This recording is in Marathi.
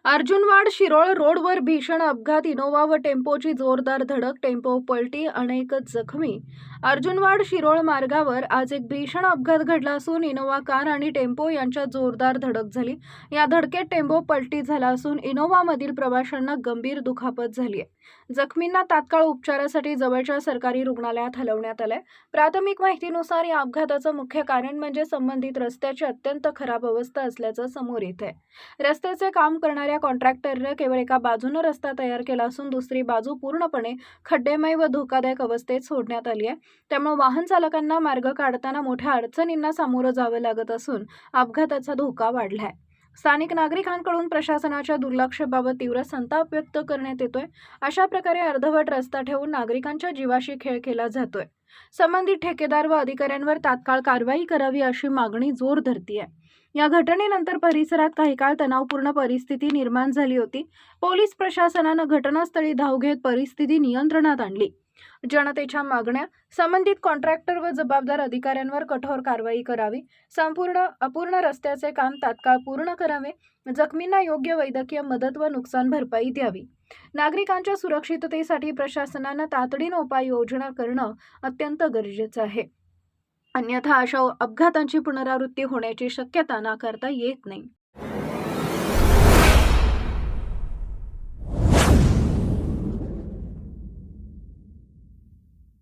अर्जुनवाड शिरोळ रोडवर भीषण अपघात, इनोव्हा व टेम्पोची जोरदार धडक, टेम्पो पलटी, अनेक जखमी. अर्जुनवाड शिरोळ मार्गावर आज एक भीषण अपघात घडला असून इनोव्हा कार आणि टेम्पो यांच्यात जोरदार धडक झाली. या धडकेत टेम्पो पलटी झाला असून इनोव्हामधील प्रवाशांना गंभीर दुखापत झाली आहे. जखमींना तात्काळ उपचारासाठी जवळच्या सरकारी रुग्णालयात हलवण्यात आलंय. प्राथमिक माहितीनुसार या अपघाताचं मुख्य कारण म्हणजे संबंधित रस्त्याची अत्यंत खराब अवस्था असल्याचं समोर येत आहे. रस्त्याचे काम करणाऱ्या कॉन्ट्रॅक्टरने केवळ एका बाजूने रस्ता तयार केला असून दुसरी बाजू पूर्णपणे खड्डेमय व धोकादायक अवस्थेत सोडण्यात आली आहे. त्यामुळे वाहन चालकांना मार्ग काढताना मोठ्या अडचणींना सामोरं जावं लागत असून अपघाताचा धोका वाढला आहे. स्थानिक नागरिकांकडून प्रशासनाच्या दुर्लक्षाबाबत तीव्र संताप व्यक्त करण्यात येतोय. अशा प्रकारे अर्धवट रस्ता ठेवून नागरिकांच्या जीवाशी खेळ केला जातोय. संबंधित ठेकेदार व अधिकाऱ्यांवर तात्काळ कारवाई करावी अशी मागणी जोर धरतीये. या घटनेनंतर परिसरात काही काळ तणावपूर्ण परिस्थिती निर्माण झाली होती. पोलीस प्रशासनानं घटनास्थळी धाव घेत परिस्थिती नियंत्रणात आणली. जनतेच्या मागण्या: संबंधित कॉन्ट्रॅक्टर व जबाबदार अधिकाऱ्यांवर कठोर कारवाई करावी. संपूर्ण अपूर्ण रस्त्याचे काम तात्काळ पूर्ण करावे. जखमींना योग्य वैद्यकीय मदत व नुकसान भरपाई द्यावी. नागरिकांच्या सुरक्षिततेसाठी प्रशासनानं तातडीनं उपाययोजना करणं अत्यंत गरजेचं आहे. अन्यथा अशा अपघातांची पुनरावृत्ती होण्याची शक्यता नाकारता येत नाही.